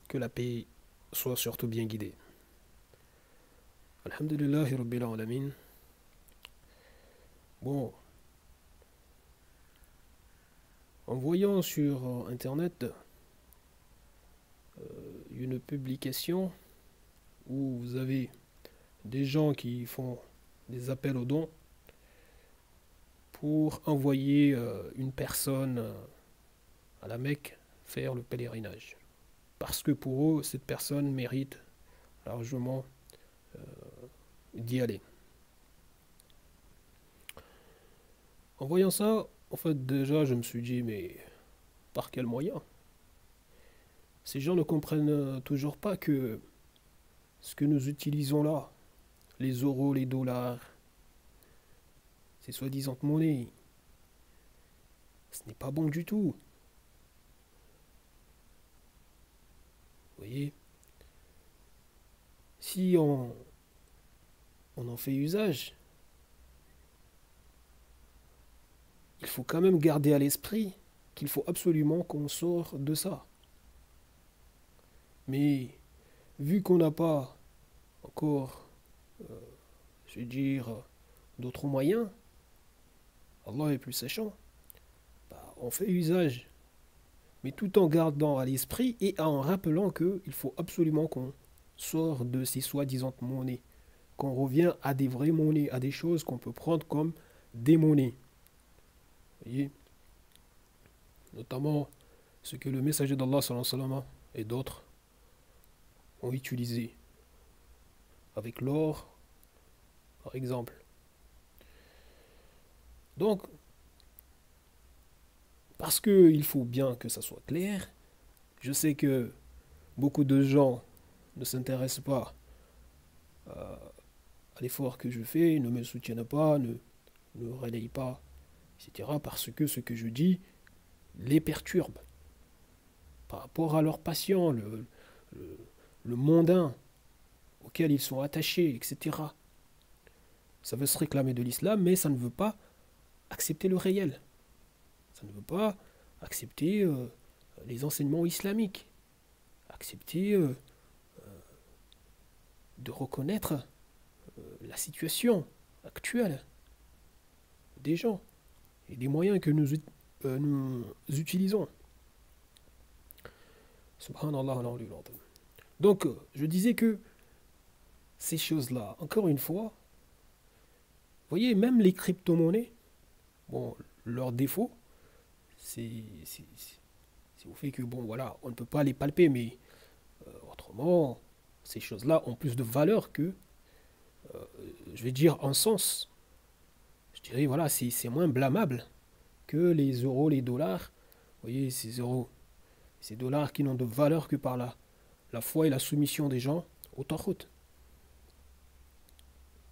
que la paix soit surtout bien guidée. Alhamdulillahi Rabbil Alamin. Bon, en voyant sur Internet une publication où vous avez des gens qui font des appels aux dons pour envoyer une personne à la Mecque faire le pèlerinage. Parce que pour eux, cette personne mérite largement d'y aller. En voyant ça, en fait, déjà, je me suis dit, mais par quel moyen? Ces gens ne comprennent toujours pas que ce que nous utilisons là, les euros, les dollars, ces soi-disant monnaies, ce n'est pas bon du tout. Vous voyez, si on en fait usage, il faut quand même garder à l'esprit qu'il faut absolument qu'on sorte de ça. Mais vu qu'on n'a pas encore, je veux dire, d'autres moyens, Allah est plus sachant, bah, on fait usage, mais tout en gardant à l'esprit et en rappelant qu'il faut absolument qu'on sorte de ces soi-disant monnaies, qu'on revient à des vraies monnaies, à des choses qu'on peut prendre comme des monnaies. Vous voyez, notamment ce que le messager d'Allah sallallahu alayhi wa sallam, et d'autres ont utilisé avec l'or, par exemple. Donc, parce qu'il faut bien que ça soit clair, je sais que beaucoup de gens ne s'intéressent pas à l'effort que je fais, ne me soutiennent pas, ne relayent pas, etc. Parce que ce que je dis les perturbe par rapport à leur passion, le, le mondain auquel ils sont attachés, etc. Ça veut se réclamer de l'islam, mais ça ne veut pas accepter le réel. Ça ne veut pas accepter les enseignements islamiques, accepter de reconnaître la situation actuelle des gens et des moyens que nous utilisons. Subhanallah. Donc, je disais que ces choses-là, encore une fois, vous voyez, même les crypto-monnaies, bon, leur défaut, c'est au fait que, bon, voilà, on ne peut pas les palper, mais autrement, ces choses-là ont plus de valeur que, je vais dire, en sens. Je dirais, voilà, c'est moins blâmable que les euros, les dollars. Vous voyez, ces euros, ces dollars qui n'ont de valeur que par la foi et la soumission des gens au Taghut.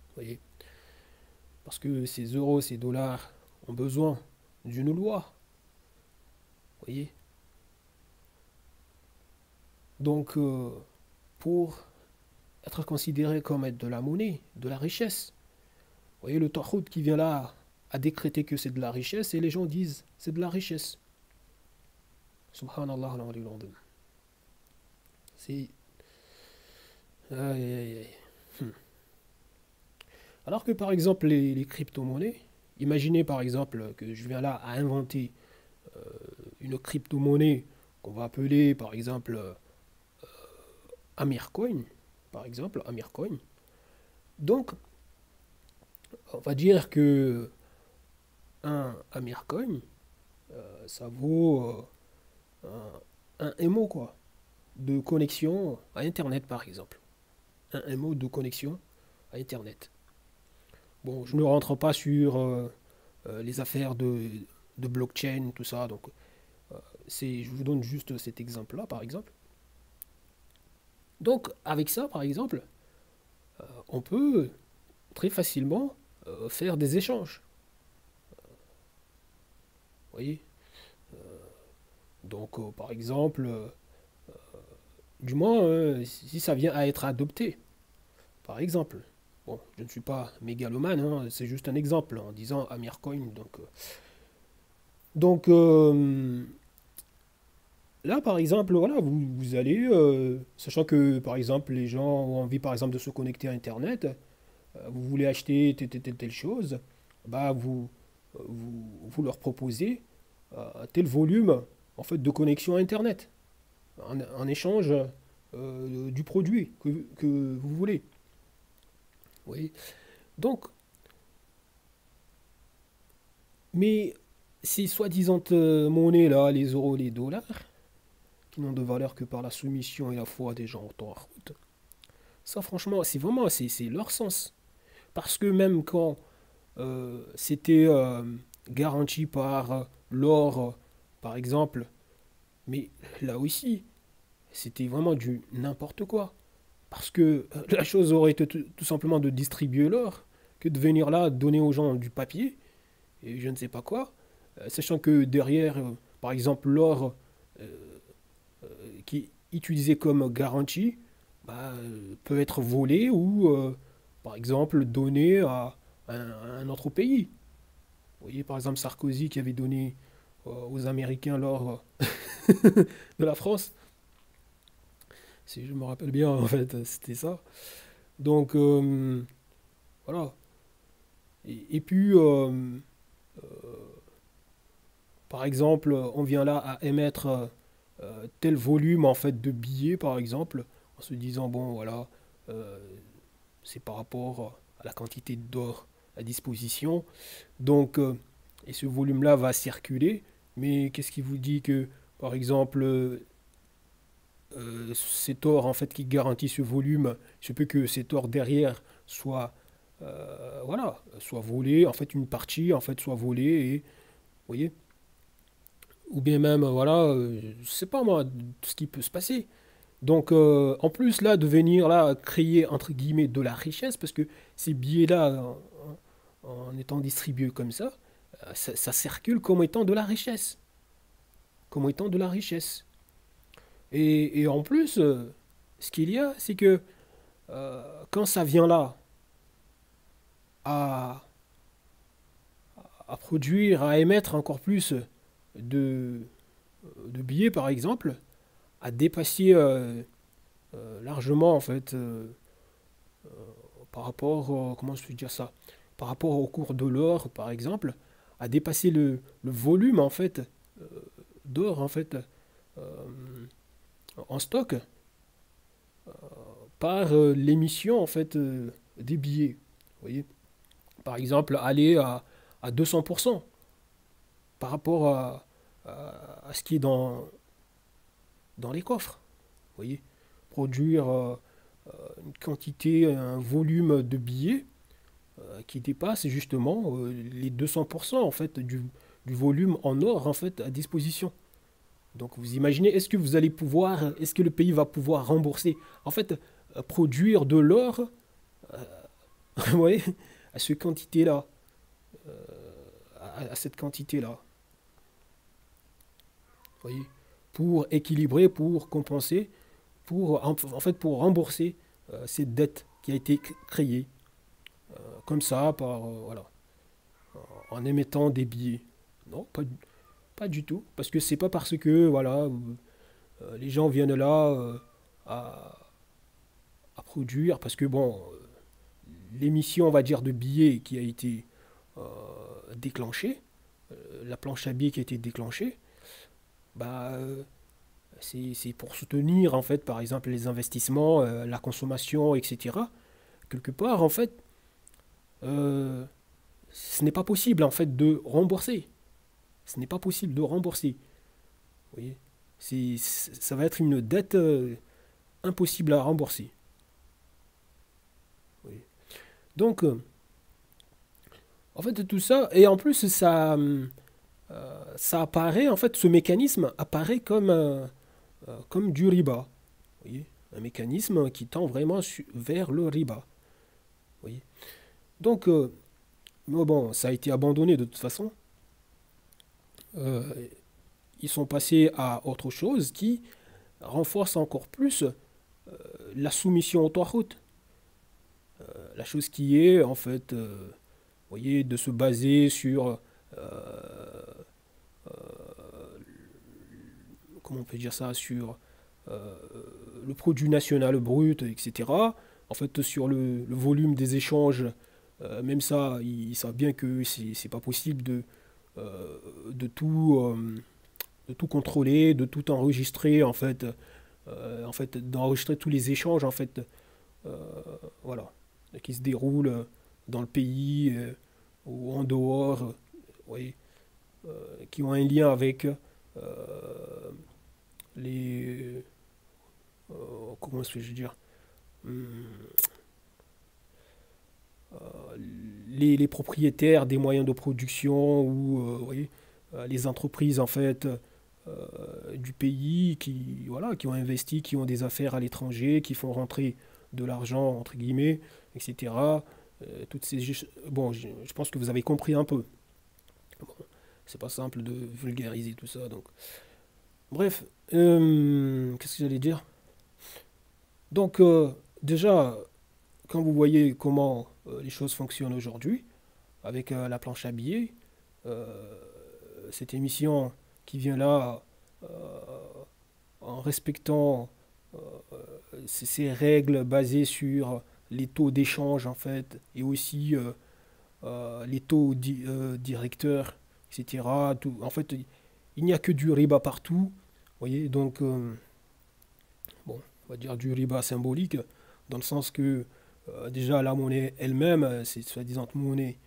Vous voyez, parce que ces euros, ces dollars ont besoin d'une loi. Vous voyez, donc, pour être considéré comme être de la monnaie, de la richesse, vous voyez le Taghut qui vient là à décréter que c'est de la richesse et les gens disent c'est de la richesse. Subhanallah. C'est. Aïe, aïe, aïe. Alors que par exemple les crypto-monnaies, imaginez par exemple que je viens là à inventer une crypto-monnaie qu'on va appeler par exemple Amircoin, par exemple Amircoin. Donc, on va dire que un Amircoin, ça vaut un MO quoi, de connexion à Internet par exemple. Un MO de connexion à Internet. Bon, je ne rentre pas sur les affaires de blockchain, tout ça, donc je vous donne juste cet exemple-là par exemple. Donc, avec ça, par exemple, on peut très facilement faire des échanges. Vous voyez? Donc, par exemple, du moins, si ça vient à être adopté, par exemple. Bon, je ne suis pas mégalomane, hein, c'est juste un exemple en disant Amircoin. Donc là, par exemple, voilà, vous allez, sachant que, par exemple, les gens ont envie, par exemple, de se connecter à Internet, vous voulez acheter telle chose, bah, vous leur proposez tel volume, en fait, de connexion à Internet, en échange du produit que vous voulez. Oui. Donc, mais ces soi-disant monnaies-là, les euros, les dollars, qui n'ont de valeur que par la soumission et la foi des gens autour en route, ça, franchement, c'est vraiment, c'est leur sens. Parce que même quand c'était garanti par l'or, par exemple, mais là aussi, c'était vraiment du n'importe quoi. Parce que la chose aurait été tout simplement de distribuer l'or que de venir là donner aux gens du papier et je ne sais pas quoi, sachant que derrière, par exemple, l'or qui est utilisé comme garantie bah, peut être volé ou, par exemple, donné à un autre pays. Vous voyez, par exemple, Sarkozy qui avait donné aux Américains l'or de la France, si je me rappelle bien, en fait, c'était ça. Donc, voilà. Et puis, par exemple, on vient là à émettre tel volume en fait de billets, par exemple, en se disant bon voilà, euh, c'est par rapport à la quantité d'or à disposition. Donc, et ce volume-là va circuler. Mais qu'est-ce qui vous dit que, par exemple, cet or en fait qui garantit ce volume, je peux que cet or derrière soit voilà, soit volé, en fait une partie en fait soit volée et vous voyez, ou bien même voilà, je sais pas moi, tout ce qui peut se passer. Donc en plus là de venir là créer entre guillemets de la richesse parce que ces billets là en étant distribués comme ça circule comme étant de la richesse, comme étant de la richesse. Et en plus, ce qu'il y a, c'est que quand ça vient là à, à produire, à émettre encore plus de, de billets, par exemple, à dépasser largement, en fait, par rapport, comment je peux dire ça, par rapport au cours de l'or, par exemple, à dépasser le volume, en fait, d'or, en fait, en stock, par l'émission, en fait, des billets. Vous voyez? Par exemple, aller à 200% par rapport à ce qui est dans les coffres. Vous voyez, produire une quantité, un volume de billets qui dépasse justement les 200% en fait du volume en or en fait à disposition. Donc vous imaginez, est-ce que vous allez pouvoir, est-ce que le pays va pouvoir rembourser, en fait, produire de l'or, vous voyez, à cette quantité-là, à cette quantité-là, vous voyez, pour équilibrer, pour compenser, pour en fait pour rembourser cette dette qui a été créée comme ça par voilà en émettant des billets. Non, pas du tout, parce que c'est pas parce que voilà les gens viennent là à, à produire, parce que bon l'émission on va dire de billets qui a été déclenchée, la planche à billets qui a été déclenchée, bah c'est pour soutenir en fait par exemple les investissements, la consommation, etc. Quelque part en fait euh, ce n'est pas possible en fait de rembourser. Ce n'est pas possible de rembourser. Vous voyez, ça va être une dette impossible à rembourser. Vous voyez. Donc, en fait, tout ça, et en plus, ça apparaît, en fait, ce mécanisme apparaît comme du riba. Vous voyez, un mécanisme qui tend vraiment vers le riba. Vous voyez. Donc, mais bon, ça a été abandonné de toute façon. Euh, ils sont passés à autre chose qui renforce encore plus la soumission au Tawhut. La chose qui est, en fait, vous voyez, de se baser sur, comment on peut dire ça, sur le produit national brut, etc. En fait, sur le volume des échanges, même ça, ils savent bien que c'est pas possible euh, de tout, de tout contrôler, de tout enregistrer, en fait, d'enregistrer tous les échanges, en fait, euh, voilà, qui se déroulent dans le pays ou en dehors, oui, qui ont un lien avec les, comment est-ce que je veux dire, hum, les propriétaires des moyens de production ou oui, les entreprises en fait du pays qui, voilà, qui ont investi, qui ont des affaires à l'étranger, qui font rentrer de l'argent entre guillemets, etc. Toutes ces, bon, je pense que vous avez compris un peu. Bon, c'est pas simple de vulgariser tout ça, donc. Bref, qu'est-ce que j'allais dire? Donc, déjà, quand vous voyez comment les choses fonctionnent aujourd'hui, avec la planche à billets, euh, cette émission qui vient là euh, en respectant euh, ces règles basées sur les taux d'échange en fait, et aussi les taux directeurs, etc. Tout, en fait, il n'y a que du riba partout, vous voyez, donc bon, on va dire du riba symbolique, dans le sens que déjà la monnaie elle-même, ces soi-disant monnaie,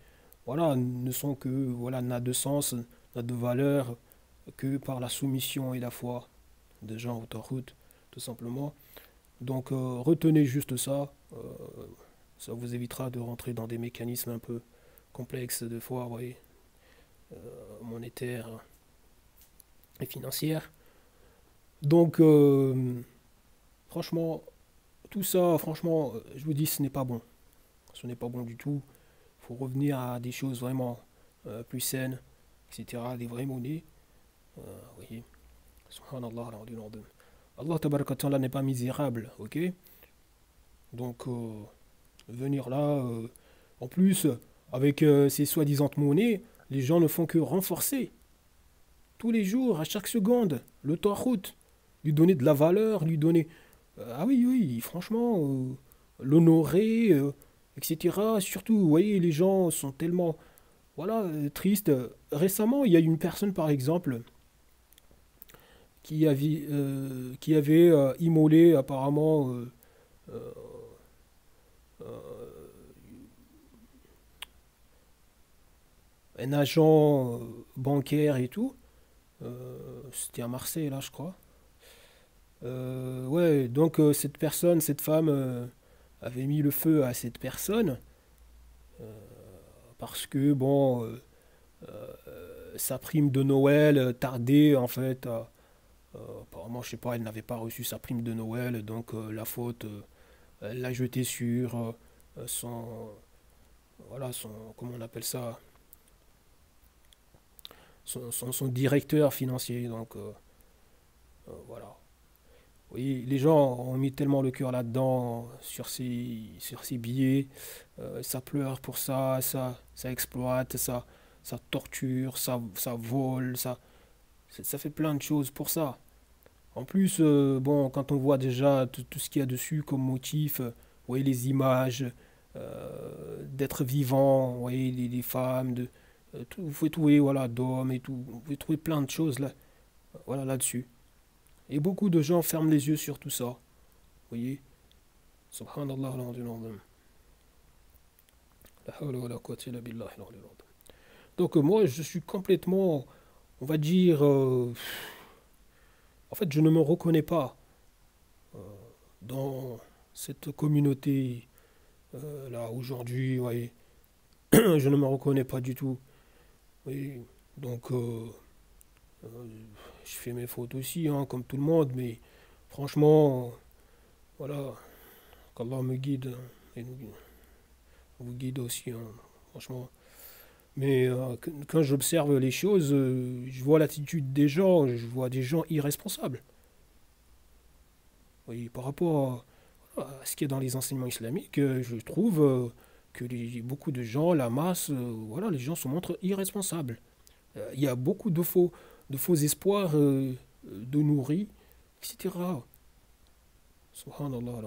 voilà, ne sont que, voilà, n'a de sens, n'a de valeur que par la soumission et la foi des gens au Tawhid, tout simplement. Donc retenez juste ça, ça vous évitera de rentrer dans des mécanismes un peu complexes de fois, vous voyez, monétaires et financières. Donc franchement, tout ça, franchement, je vous dis, ce n'est pas bon. Ce n'est pas bon du tout. Il faut revenir à des choses vraiment plus saines, etc. Des vraies monnaies. Oui. Subhanallah, Allah tabaraka ta'ala n'est pas misérable, ok? Donc, venir là, en plus, avec ces soi-disant monnaies, les gens ne font que renforcer tous les jours, à chaque seconde, le Tawhid, lui donner de la valeur, lui donner. Ah oui, oui, franchement, l'honorer, etc. Surtout, vous voyez, les gens sont tellement, voilà, tristes. Récemment, il y a une personne, par exemple, qui avait immolé apparemment euh, euh, un agent bancaire et tout. C'était à Marseille, là, je crois. Ouais, donc cette personne, cette femme avait mis le feu à cette personne parce que, bon, sa prime de Noël tardait en fait. Apparemment, je sais pas, elle n'avait pas reçu sa prime de Noël, donc la faute, elle l'a jetée sur son, voilà, son, comment on appelle ça, son directeur financier. Donc voilà. Oui, les gens ont mis tellement le cœur là-dedans, sur ces billets. Ça pleure pour ça, ça exploite, ça torture, ça vole, ça fait plein de choses pour ça. En plus, bon, quand on voit déjà tout ce qu'il y a dessus comme motif, vous voyez les images d'êtres vivants, vous voyez les femmes, vous pouvez trouver voilà, d'hommes et tout, vous pouvez trouver plein de choses là, voilà, là-dessus. Et beaucoup de gens ferment les yeux sur tout ça, vous voyez. Subhanallah, la hawla wa la quwwata illa billah. Donc moi, je suis complètement, on va dire, en fait, je ne me reconnais pas dans cette communauté là aujourd'hui, vous voyez. Je ne me reconnais pas du tout. Oui. Donc, euh, je fais mes fautes aussi, hein, comme tout le monde, mais franchement, voilà, qu'Allah me guide hein, et vous guide aussi, hein, franchement. Mais quand j'observe les choses, je vois l'attitude des gens, je vois des gens irresponsables. Oui, par rapport à ce qu'il y a dans les enseignements islamiques, je trouve que beaucoup de gens, la masse, voilà, les gens se montrent irresponsables. Il y a beaucoup de faux espoirs d'eau nourrie, etc. Subhanallah,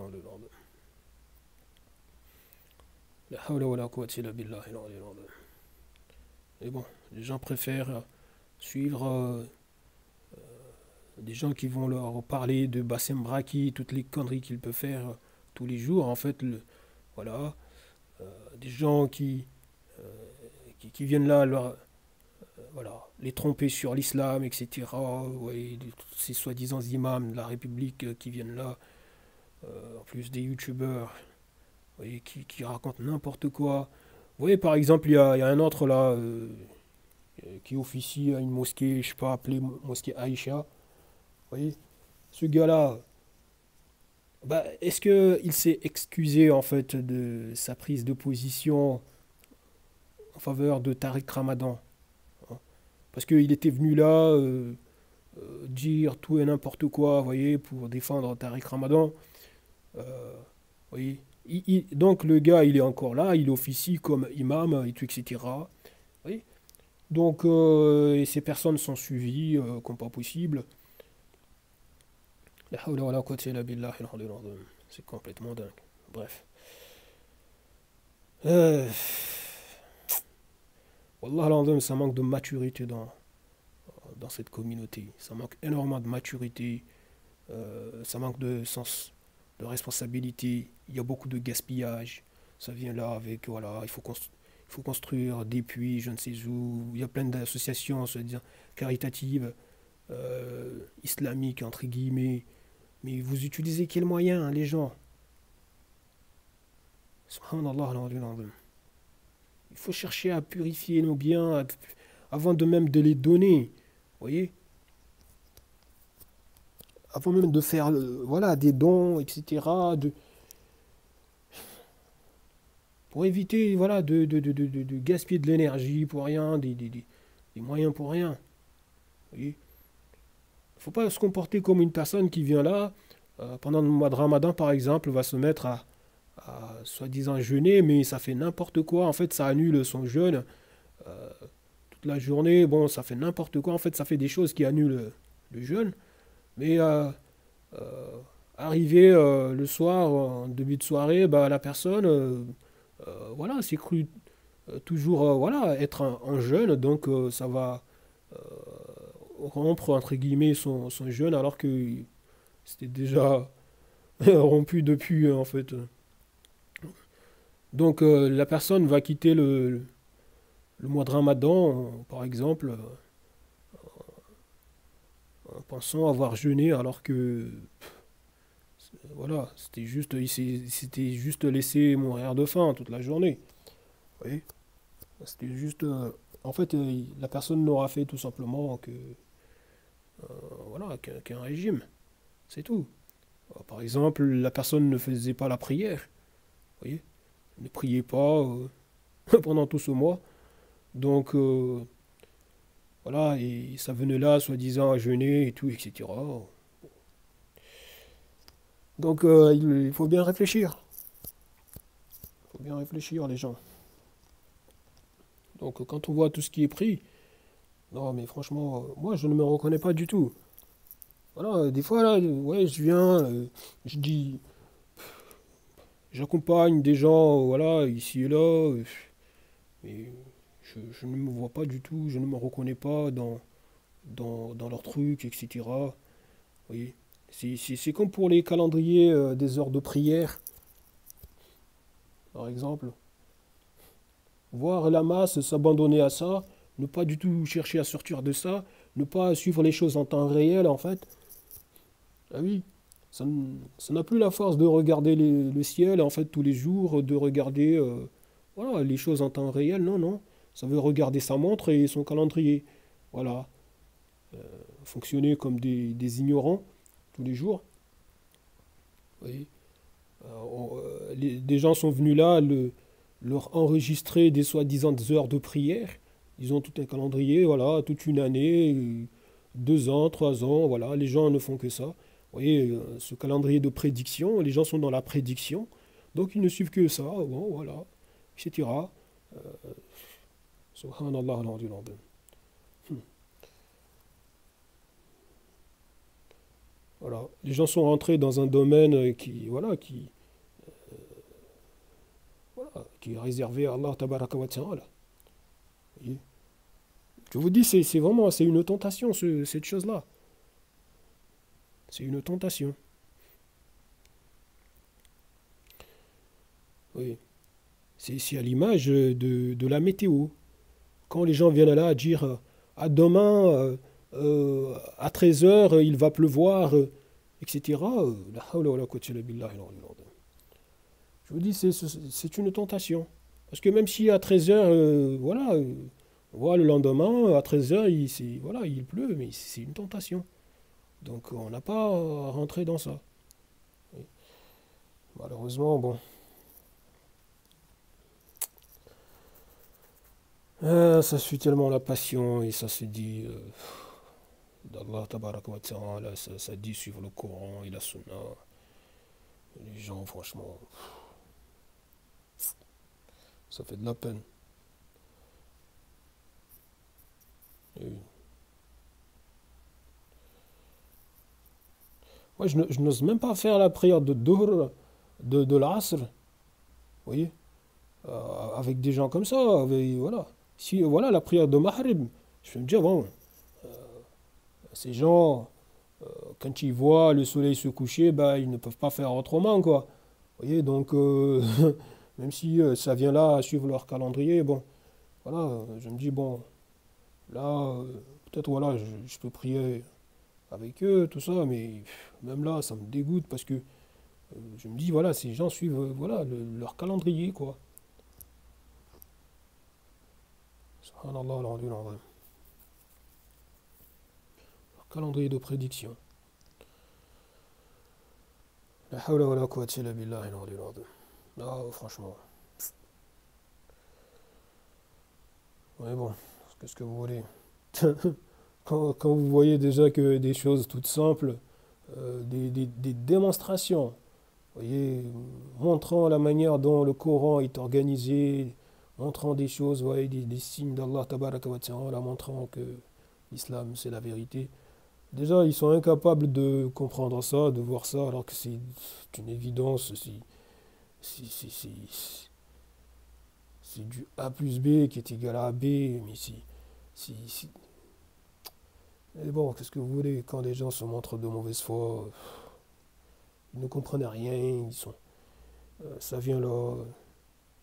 la hawla wa la quwwata illa billahi al-ali al-azim. Et bon, les gens préfèrent suivre des gens qui vont leur parler de Bassem Braki, toutes les conneries qu'il peut faire tous les jours. En fait, voilà, des gens qui viennent là voilà, les tromper sur l'islam, etc. Ouais, ces soi-disant imams de la République qui viennent là, en plus des youtubeurs qui racontent n'importe quoi. Vous voyez, par exemple, il y a un autre là qui officie à une mosquée, je sais pas, appelée mosquée Aïcha. Vous voyez, ce gars-là, bah, est-ce qu'il s'est excusé en fait de sa prise de position en faveur de Tariq Ramadan, hein? Parce qu'il était venu là dire tout et n'importe quoi, vous voyez, pour défendre Tariq Ramadan. Euh, vous voyez. Donc le gars, il est encore là, il officie comme imam et tout, etc. Vous voyez. Donc et ces personnes sont suivies comme pas possible. La hawla wa la quwwata illa billahi al-ali al-azim. C'est complètement dingue. Bref. Euh, Wallah al-azim, ça manque de maturité dans cette communauté. Ça manque énormément de maturité. Ça manque de sens de responsabilité. Il y a beaucoup de gaspillage. Ça vient là avec, voilà, il faut construire des puits, je ne sais où. Il y a plein d'associations, soi-disant, caritatives, islamiques, entre guillemets. Mais vous utilisez quels moyens, hein, les gens? Subhanallah, il faut chercher à purifier nos biens avant de même de les donner. Vous voyez? Avant même de faire voilà, des dons, etc. Pour éviter voilà, de gaspiller de l'énergie pour rien, des moyens pour rien. Vous voyez? Il ne faut pas se comporter comme une personne qui vient là, pendant le mois de Ramadan par exemple, va se mettre à soi-disant jeûner, mais ça fait n'importe quoi. En fait, ça annule son jeûne toute la journée. Bon, ça fait n'importe quoi. En fait, ça fait des choses qui annulent le jeûne. Mais arrivé le soir, en début de soirée, bah, la personne voilà, s'est cru toujours voilà, être en jeûne, donc ça va rompre entre guillemets son jeûne alors que c'était déjà rompu depuis en fait. Donc la personne va quitter le mois de Ramadan, par exemple, en pensant avoir jeûné alors que voilà, c'était juste laissé mourir de faim toute la journée. Vous voyez. C'était juste. En fait, la personne n'aura fait tout simplement voilà, qu'un régime. C'est tout. Par exemple, la personne ne faisait pas la prière. Vous voyez. Ne priait pas pendant tout ce mois. Donc, voilà, et ça venait là, soi-disant, à jeûner et tout, etc. Donc, il faut bien réfléchir. Il faut bien réfléchir, les gens. Donc, quand on voit tout ce qui est pris, non, mais franchement, moi, je ne me reconnais pas du tout. Voilà, des fois, là, ouais, je viens, je dis, j'accompagne des gens, voilà, ici et là, mais je ne me vois pas du tout, je ne me reconnais pas dans leurs trucs, etc. Vous voyez, c'est comme pour les calendriers des heures de prière, par exemple. Voir la masse, s'abandonner à ça, ne pas du tout chercher à sortir de ça, ne pas suivre les choses en temps réel, en fait. Ah oui, ça n'a plus la force de regarder le ciel, en fait, tous les jours, de regarder voilà, les choses en temps réel. Non, non. Ça veut regarder sa montre et son calendrier. Voilà. Fonctionner comme des ignorants tous les jours. Vous voyez. Des gens sont venus là leur enregistrer des soi-disant heures de prière. Ils ont tout un calendrier, voilà, toute une année, 2 ans, 3 ans, voilà. Les gens ne font que ça. Vous voyez, ce calendrier de prédiction, les gens sont dans la prédiction, donc ils ne suivent que ça, bon, voilà, etc. Euh, Subhanallah, al-azim. Voilà. Les gens sont rentrés dans un domaine qui est réservé à Allah tabaraka wa ta'ala. Voyez. Je vous dis, c'est vraiment, c'est une tentation, cette chose-là. C'est une tentation. Oui. C'est à l'image de la météo. Quand les gens viennent là à dire à demain, à 13 heures, il va pleuvoir, etc. La hawla wa la quwwata illa billahi al-aliyyil azim. Je vous dis, c'est une tentation. Parce que même si à 13 heures, voilà, on voit le lendemain, à 13 heures, voilà, il pleut, mais c'est une tentation. Donc on n'a pas à rentrer dans ça. Oui. Malheureusement, bon. Ça suit tellement la passion et ça se dit d'Allah tabaraka wa ta'ala, ça dit suivre le Coran et la Sunna. Les gens, franchement, ça fait de la peine. Et moi, je n'ose même pas faire la prière de Dhuhr, de l'Asr, vous voyez, avec des gens comme ça, voilà. Si, voilà, la prière de Maghrib, je vais me dire, bon, ces gens, quand ils voient le soleil se coucher, bah, ils ne peuvent pas faire autrement, quoi. Vous voyez, donc, même si ça vient là à suivre leur calendrier, bon, voilà, je me dis, bon, là, peut-être, voilà, je peux prier avec eux, tout ça, mais même là, ça me dégoûte parce que je me dis, voilà, ces gens suivent, voilà, leur calendrier, quoi. Subhanallah, leur calendrier de prédiction. La hawla wa la quwwata illa billahi al-aliyyil azim. Ah, franchement. Mais bon, qu'est-ce que vous voulez? Quand vous voyez déjà que des choses toutes simples, des démonstrations, vous voyez, montrant la manière dont le Coran est organisé, montrant des choses, vous voyez, des signes d'Allah tabaraka wa ta'ala, montrant que l'islam c'est la vérité. Déjà, ils sont incapables de comprendre ça, de voir ça, alors que c'est une évidence, c'est- c'est- c'est- c'est du A plus B qui est égal à B, mais si- mais bon, qu'est-ce que vous voulez, quand les gens se montrent de mauvaise foi, ils ne comprennent rien, ça vient là,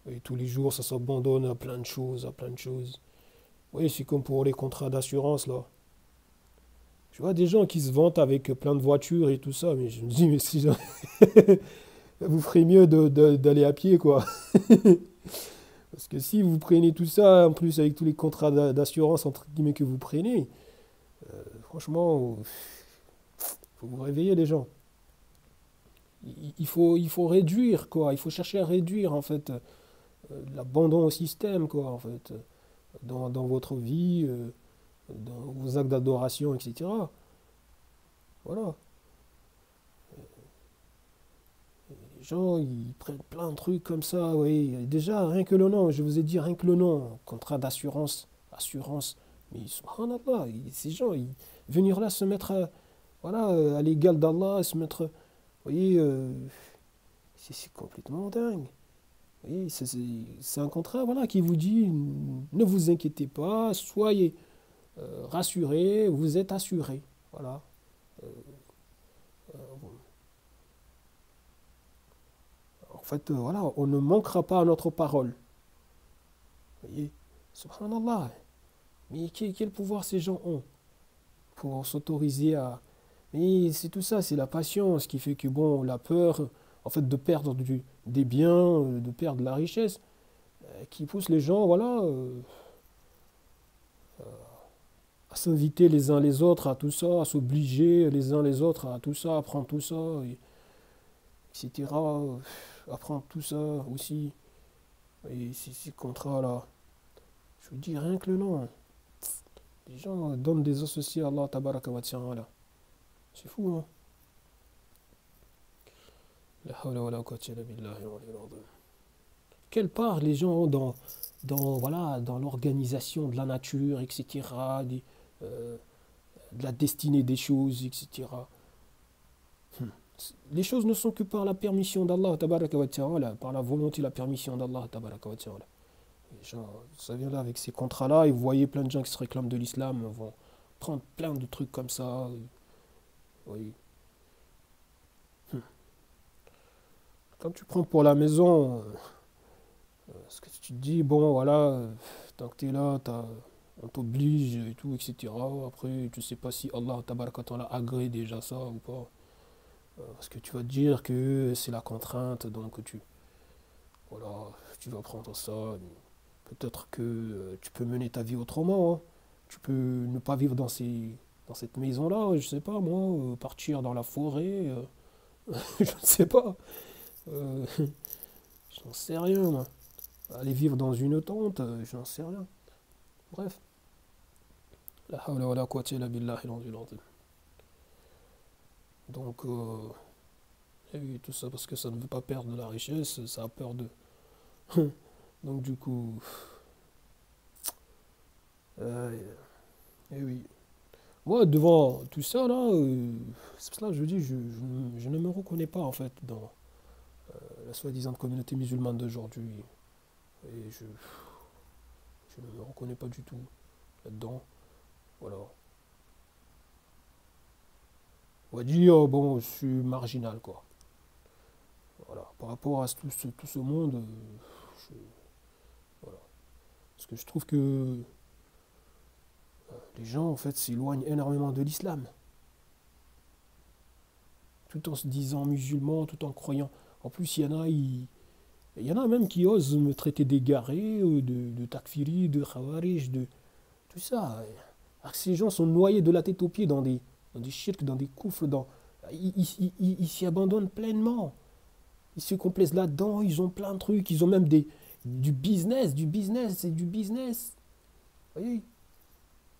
et tous les jours ça s'abandonne à plein de choses, à plein de choses. Oui, c'est comme pour les contrats d'assurance là. Je vois des gens qui se vantent avec plein de voitures et tout ça, mais je me dis, mais si vous ferez mieux d'aller à pied, quoi. Parce que si vous prenez tout ça, en plus avec tous les contrats d'assurance, entre guillemets, que vous prenez, franchement, faut vous réveiller les gens. Il faut réduire, quoi. Il faut chercher à réduire, en fait, l'abandon au système, quoi, en fait, dans votre vie, dans vos actes d'adoration, etc. Voilà. Les gens, ils prennent plein de trucs comme ça, oui. Déjà, rien que le nom, je vous ai dit rien que le nom, contrat d'assurance, assurance. Mais subhanallah, ces gens, venir là se mettre voilà, à l'égal d'Allah, se mettre, vous voyez, c'est complètement dingue. Vous voyez, c'est un contrat, voilà, qui vous dit, ne vous inquiétez pas, soyez rassurés, vous êtes assurés. Voilà. En fait, voilà, on ne manquera pas à notre parole. Vous voyez, subhanallah. Mais quel pouvoir ces gens ont pour s'autoriser à... Mais c'est tout ça, c'est la patience qui fait que, bon, la peur, en fait, de perdre des biens, de perdre la richesse, qui pousse les gens, voilà, à s'inviter les uns les autres à tout ça, à s'obliger les uns les autres à tout ça, à prendre tout ça, etc. À prendre tout ça aussi. Et ces contrats-là, je vous dis rien que le nom. Les gens donnent des associés à Allah tabaraka wa ta'ala. C'est fou, hein? La hawla wa la quwwata illa billahi al-aliyyil azim. Quelle part les gens ont voilà, dans l'organisation de la nature, etc., de la destinée des choses, etc. Les choses ne sont que par la permission d'Allah, tabaraka wa ta'ala, par la volonté et la permission d'Allah, tabaraka wa ta'ala. Les gens, ça vient là avec ces contrats-là, et vous voyez plein de gens qui se réclament de l'islam vont prendre plein de trucs comme ça. Oui. Quand tu prends pour la maison, parce que tu te dis, bon, voilà, tant que tu es là, on t'oblige et tout, etc. Après, tu sais pas si Allah, tabaraka wa ta'ala, agrée déjà ça ou pas. Parce que tu vas te dire que c'est la contrainte, donc voilà, tu vas prendre ça. Peut-être que tu peux mener ta vie autrement, hein. Tu peux ne pas vivre dans cette maison-là, je sais pas moi, partir dans la forêt, je ne sais pas. Euh, j'en sais rien, moi. Aller vivre dans une tente, j'en sais rien. Bref. La hawla wa la quwwata illa billahi al-aliyyil azim. Donc, et oui, tout ça parce que ça ne veut pas perdre de la richesse, ça a peur de. Donc, du coup, et oui. Moi, devant tout ça, là, c'est pour cela que je dis, je ne me reconnais pas, en fait, dans la soi-disant communauté musulmane d'aujourd'hui. Et je ne me reconnais pas du tout là-dedans. Voilà. On va dire, bon, je suis marginal, quoi. Voilà. Par rapport à tout ce monde, je- voilà. Parce que je trouve que les gens, en fait, s'éloignent énormément de l'islam. Tout en se disant musulmans, tout en croyant. En plus, il y en a même qui osent me traiter d'égaré, de takfiri, de khawarij, de tout ça. Alors que ces gens sont noyés de la tête aux pieds dans des shirks, dans des koufrs, ils s'y abandonnent pleinement. Ils se complaisent là-dedans, ils ont plein de trucs, ils ont même du business et du business. Vous voyez?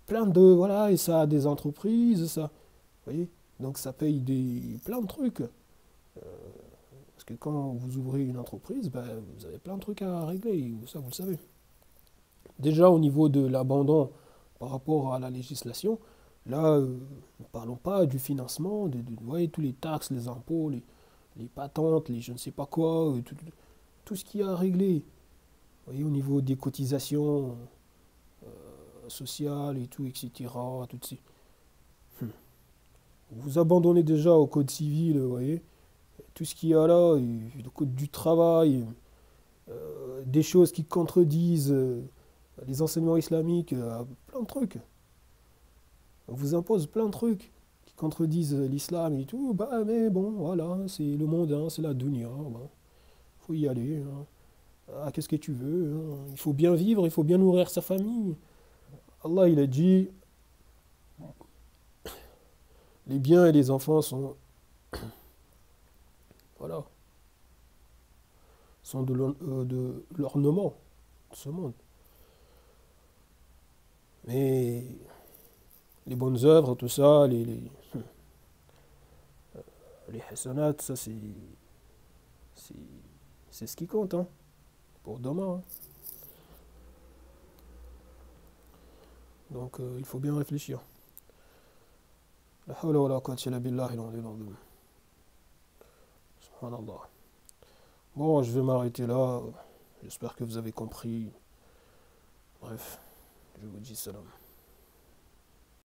Plein de, voilà, et ça a des entreprises, ça. Vous voyez? Donc ça paye plein de trucs. Parce que quand vous ouvrez une entreprise, ben, vous avez plein de trucs à régler, ça vous le savez. Déjà au niveau de l'abandon par rapport à la législation, là, ne parlons pas du financement, vous voyez, tous les taxes, les impôts, les patentes, les je ne sais pas quoi, tout ce qu'il y a à régler. Vous voyez, au niveau des cotisations sociales et tout, etc. Toutes ces... Vous abandonnez déjà au code civil, vous voyez, tout ce qu'il y a là, et le code du travail, des choses qui contredisent les enseignements islamiques, plein de trucs. On vous impose plein de trucs qui contredisent l'islam et tout. Bah, mais bon, voilà, c'est le monde, hein, c'est la dunya. Bon, faut y aller, hein. Ah, qu'est-ce que tu veux, hein. Il faut bien vivre, il faut bien nourrir sa famille. Allah, il a dit, les biens et les enfants sont, voilà, sont de l'ornement de ce monde. Mais les bonnes œuvres, tout ça, les hasanat, ça c'est, c'est ce qui compte, hein, pour demain, hein. Donc il faut bien réfléchir. La hawla wa la quwwata illa billahi al-aliyyil azim. Subhanallah. Bon, je vais m'arrêter là. J'espère que vous avez compris. Bref, je vous dis salam.